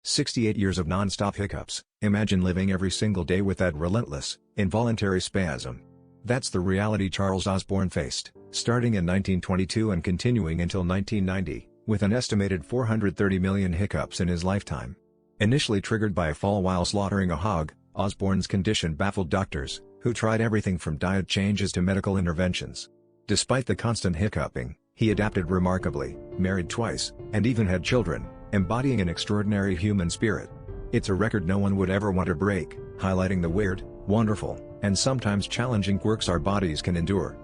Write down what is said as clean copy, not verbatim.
68 years of non-stop hiccups. Imagine living every single day with that relentless, involuntary spasm. That's the reality Charles Osborne faced, starting in 1922 and continuing until 1990, with an estimated 430 million hiccups in his lifetime. Initially triggered by a fall while slaughtering a hog, Osborne's condition baffled doctors, who tried everything from diet changes to medical interventions. Despite the constant hiccuping, he adapted remarkably, married twice, and even had children, embodying an extraordinary human spirit. It's a record no one would ever want to break, highlighting the weird, wonderful, and sometimes challenging quirks our bodies can endure.